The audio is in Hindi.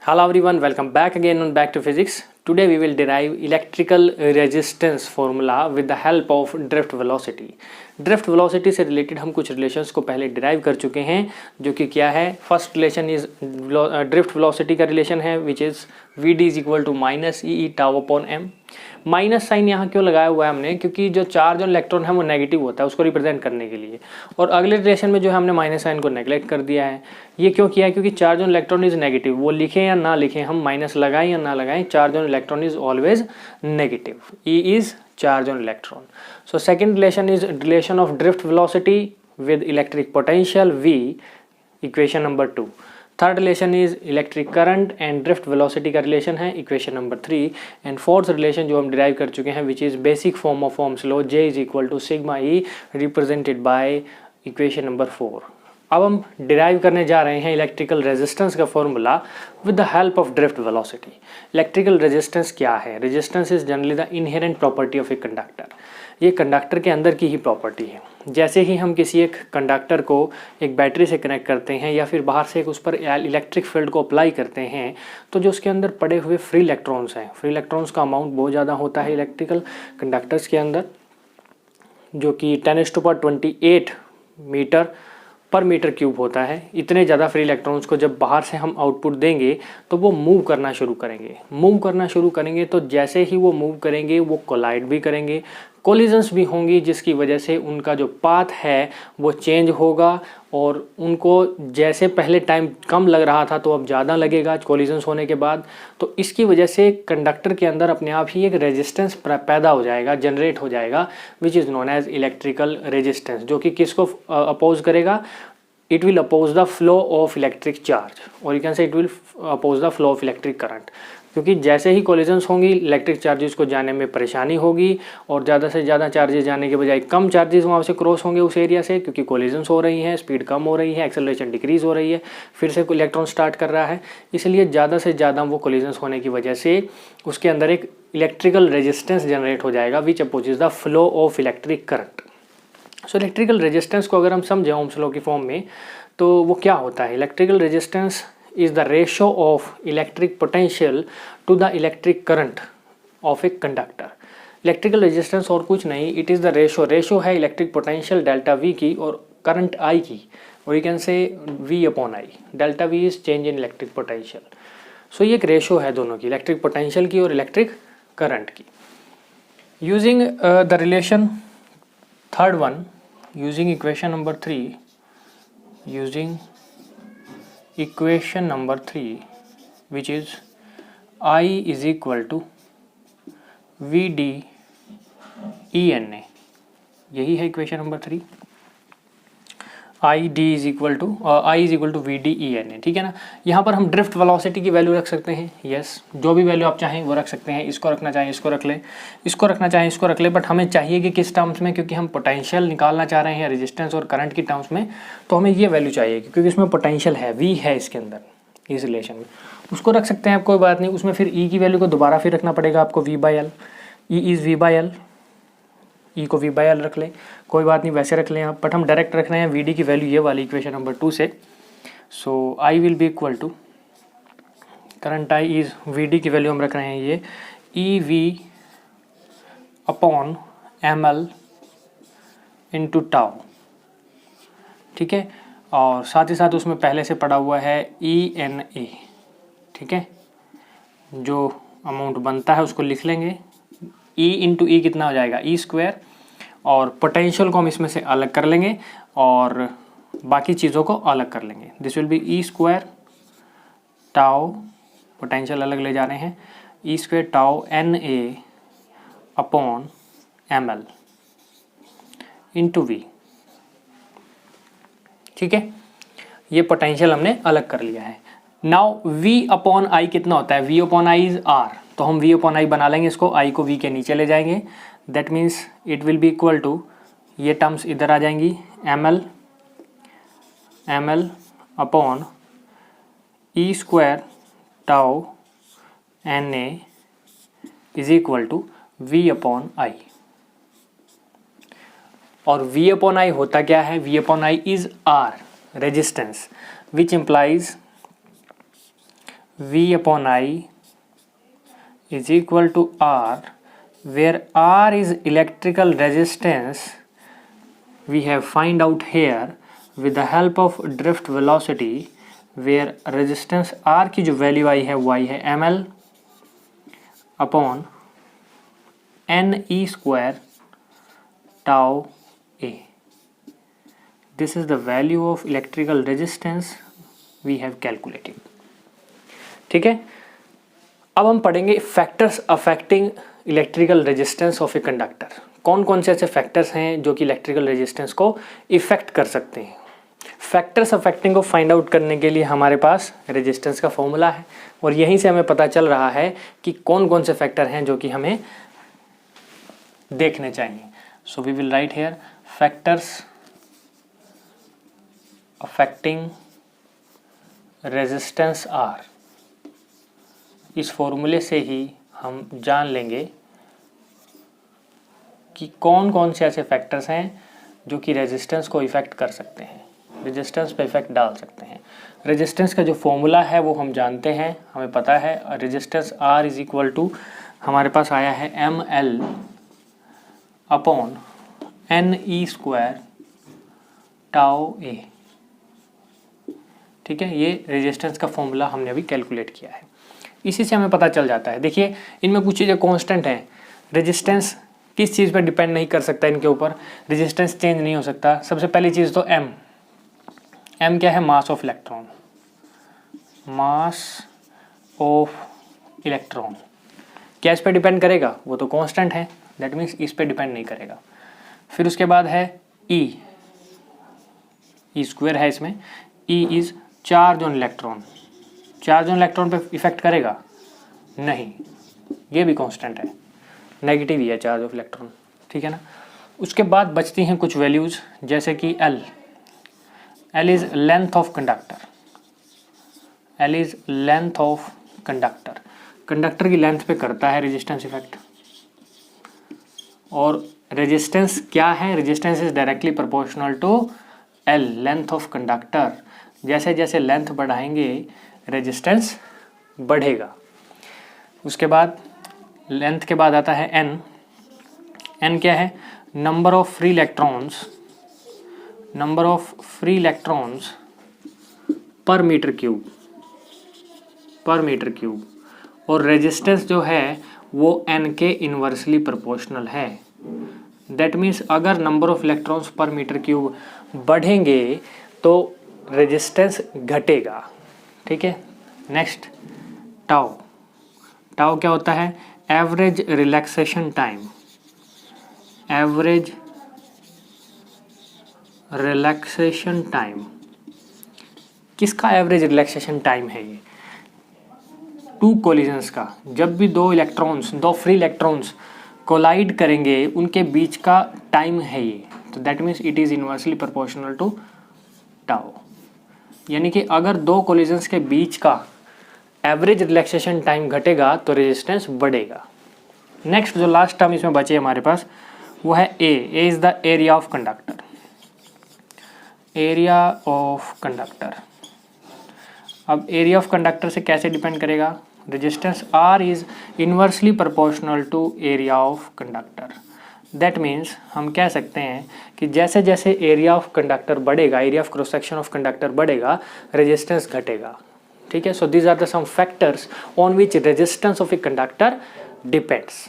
Hello everyone, welcome back again on Back to Physics. Today we will derive electrical resistance formula with the help of drift velocity. Drift velocity से रिलेटेड हम कुछ रिलेशंस को पहले डिराइव कर चुके हैं, जो कि क्या है, first relation is drift velocity का रिलेशन है which is V D is equal to minus E tau upon M. Minus sign यहाँ क्यों लगाया हुआ है हमने, क्योंकि जो चार्ज और इलेक्ट्रॉन है वो नेगेटिव होता है, उसको रिप्रेजेंट करने के लिए. और अगले रिलेशन में जो है हमने माइनस साइन को नेगलेक्ट कर दिया है. ये क्यों किया है, क्योंकि चार्ज और इलेक्ट्रॉन इज नेगेटिव. वो लिखें या ना लिखें, हम माइनस लगाएं या ना लगाएं, चार्ज और electron is always negative. E is charge on electron. So second relation is relation of drift velocity with electric potential V, equation number 2. Third relation is electric current and drift velocity का relation है, equation number 3. And fourth relation जो हम derive कर चुके हैं which is basic form of Ohm's law, J is equal to sigma E represented by equation number 4. अब हम डिराइव करने जा रहे हैं इलेक्ट्रिकल रेजिस्टेंस का formula with the help of drift velocity. Electrical resistance क्या है? Resistance is generally the inherent property of a conductor. ये कंडक्टर के अंदर की ही प्रॉपर्टी है. जैसे ही हम किसी एक कंडक्टर को एक बैटरी से कनेक्ट करते हैं या फिर बाहर से उस पर इलेक्ट्रिक फील्ड को अप्लाई करते हैं, तो जो उसके अंदर पड़े हुए फ्री इलेक्ट्रॉन्स हैं, फ्री इलेक्ट्रॉन्स का अमाउंट बहुत ज़्यादा होता है इलेक्ट्रिकल कंडक्टर्स के अंदर, जो कि 10⁻28 मीटर पर मीटर क्यूब होता है. इतने ज़्यादा फ्री इलेक्ट्रॉन्स को जब बाहर से हम आउटपुट देंगे तो वो मूव करना शुरू करेंगे. तो जैसे ही वो मूव करेंगे वो कोलाइड भी करेंगे, कोलिजन्स भी होंगी, जिसकी वजह से उनका जो पाथ है वो चेंज होगा और उनको जैसे पहले टाइम कम लग रहा था तो अब ज़्यादा लगेगा कोलिजन्स होने के बाद. तो इसकी वजह से कंडक्टर के अंदर अपने आप ही एक रेजिस्टेंस पैदा हो जाएगा, जनरेट हो जाएगा, which is known as electrical resistance, जो कि किसको अपोज करेगा? It will oppose the flow of electric charge, और you can say it will oppose the flow of electric current. क्योंकि जैसे ही कोलिजन्स होंगी इलेक्ट्रिक चार्जेस को जाने में परेशानी होगी और ज़्यादा से ज़्यादा चार्जेस जाने के बजाय कम चार्जेस वहाँ से क्रॉस होंगे उस एरिया से, क्योंकि कोलिजन्स हो रही हैं, स्पीड कम हो रही है, एक्सेलरेशन डिक्रीज हो रही है, फिर से इलेक्ट्रॉन स्टार्ट कर रहा है. इसलिए ज़्यादा से ज़्यादा वो कोलिजन्स होने की वजह से उसके अंदर एक इलेक्ट्रिकल रेजिस्टेंस जनरेट हो जाएगा which opposes the flow of electric current. So electrical resistance को अगर हम समझें ओम्स लॉ की फॉर्म में, तो वो क्या होता है? Electrical resistance is the ratio of electric potential to the electric current of a conductor. Electrical resistance और कुछ नहीं, इट इज़ द रेशो है इलेक्ट्रिक पोटेंशियल डेल्टा वी की और करंट आई की, और you can say V upon I. Delta V is change in electric potential. So ये एक रेशो है दोनों की, इलेक्ट्रिक पोटेंशियल की और इलेक्ट्रिक करंट की. Using the relation third one, using equation number 3, using equation number 3 which is I is equal to VD ENA. यही है equation number 3. I is equal to VD ENA. ठीक है ना. यहाँ पर हम ड्रिफ्ट वेलोसिटी की वैल्यू रख सकते हैं. यस, जो भी वैल्यू आप चाहें वो रख सकते हैं. इसको रखना चाहें इसको रख लें, इसको रखना चाहें इसको रख लें, बट हमें चाहिए कि किस टर्म्स में, क्योंकि हम पोटेंशियल निकालना चाह रहे हैं रेजिस्टेंस और करंट की टर्म्स में, तो हमें ये वैल्यू चाहिए क्योंकि इसमें पोटेंशियल है, वी है इसके अंदर, इस रिलेशन में. उसको रख सकते हैं आप, कोई बात नहीं. उसमें फिर ई की वैल्यू को दोबारा फिर रखना पड़ेगा आपको, V by L. E is V by L, E को वी बाई एल रख लें, कोई बात नहीं, वैसे रख लें आप, बट हम डायरेक्ट रख रहे हैं वी डी की वैल्यू ये वाली इक्वेशन नंबर 2 से. So I will be equal to, current I is V D की वैल्यू हम रख रहे हैं ये E V upon M L into tau. ठीक है, और साथ ही साथ उसमें पहले से पड़ा हुआ है ई एन ए. ठीक है, जो अमाउंट बनता है उसको लिख लेंगे. ई इंटू ई कितना हो जाएगा? ई स्क्वायर, और पोटेंशियल को हम इसमें से अलग कर लेंगे और बाकी चीज़ों को अलग कर लेंगे. This will be E square tau, potential अलग ले जा रहे हैं, E square tau N A upon M L into V. ठीक है, ये पोटेंशियल हमने अलग कर लिया है. नाउ वी अपॉन आई कितना होता है? V upon I is R, तो हम वी अपॉन आई बना लेंगे इसको, आई को वी के नीचे ले जाएंगे. That means it will be equal to, ये टर्म्स इधर आ जाएंगी, M L upon E square tau N A is equal to V upon I. और वी अपॉन आई होता क्या है? V upon I is R resistance, which implies V upon I is equal to R, where R is electrical resistance. We have find out here with the help of drift velocity, where resistance R की जो वैल्यू आई है वो आई है ml upon NE² tau A. This is the value of electrical resistance we have calculated. ठीक है, अब हम पढ़ेंगे factors affecting electrical resistance of a conductor. कौन कौन से ऐसे फैक्टर्स हैं जो कि इलेक्ट्रिकल रेजिस्टेंस को इफेक्ट कर सकते हैं। फैक्टर्स अफेक्टिंग को फाइंड आउट करने के लिए हमारे पास रेजिस्टेंस का फॉर्मूला है और यहीं से हमें पता चल रहा है कि कौन कौन से फैक्टर हैं जो कि हमें देखने चाहिए। So we will write here factors affecting resistance are. इस फॉर्मूले से ही हम जान लेंगे कि कौन कौन से ऐसे फैक्टर्स हैं जो कि रेजिस्टेंस को इफ़ेक्ट कर सकते हैं, रेजिस्टेंस पे इफ़ेक्ट डाल सकते हैं। रेजिस्टेंस का जो फॉर्मूला है वो हम जानते हैं, हमें पता है resistance R is equal to हमारे पास आया है ml upon NE² tau A। ठीक है, ये रेजिस्टेंस का फॉर्मूला हमने अभी कैलकुलेट किया है। इसी से हमें पता चल जाता है। देखिए इनमें कुछ चीज़ें कांस्टेंट हैं। रेजिस्टेंस किस चीज़ पर डिपेंड नहीं कर सकता, इनके ऊपर रेजिस्टेंस चेंज नहीं हो सकता। सबसे पहली चीज़ तो m क्या है, mass of electron. Mass of electron क्या इस पर डिपेंड करेगा, वो तो कांस्टेंट है, दैट मीन्स इस पर डिपेंड नहीं करेगा। फिर उसके बाद है E स्क्वायर है इसमें, E is charge on electron. Charge on electron पे इफेक्ट करेगा नहीं, ये भी कांस्टेंट है, नेगेटिव ही है चार्ज ऑफ इलेक्ट्रॉन। ठीक है ना। उसके बाद बचती हैं कुछ वैल्यूज़ जैसे कि L is length of conductor. L is length of conductor, conductor की लेंथ पे करता है रेजिस्टेंस इफेक्ट। और रेजिस्टेंस क्या है, resistance is directly proportional to L, length of conductor. जैसे जैसे लेंथ बढ़ाएंगे रेजिस्टेंस बढ़ेगा। उसके बाद लेंथ के बाद आता है n क्या है, number of free electrons, number of free electrons पर मीटर क्यूब, पर मीटर क्यूब। और रेजिस्टेंस जो है वो n के इन्वर्सली प्रोपोर्शनल है। दैट मीन्स अगर नंबर ऑफ इलेक्ट्रॉन्स पर मीटर क्यूब बढ़ेंगे तो रेजिस्टेंस घटेगा। ठीक है। Next tau. टाउ क्या होता है, average relaxation time. Average relaxation time किसका एवरेज रिलैक्सेशन टाइम है, ये टू कोलिजन्स का। जब भी दो फ्री इलेक्ट्रॉन्स कोलाइड करेंगे उनके बीच का टाइम है ये, तो that means it is inversely proportional to tau. यानी कि अगर दो कोलिजन्स के बीच का एवरेज रिलैक्सेशन टाइम घटेगा तो रेजिस्टेंस बढ़ेगा। नेक्स्ट जो लास्ट टर्म इसमें बचे हमारे पास वो है A is the area of conductor. Area of conductor, अब एरिया ऑफ कंडक्टर से कैसे डिपेंड करेगा, resistance R is inversely proportional to area of conductor. That means हम कह सकते हैं कि जैसे जैसे एरिया ऑफ कंडक्टर बढ़ेगा, area of cross section of conductor बढ़ेगा, रेजिस्टेंस घटेगा। ठीक है। So these are the some factors on which resistance of a conductor depends.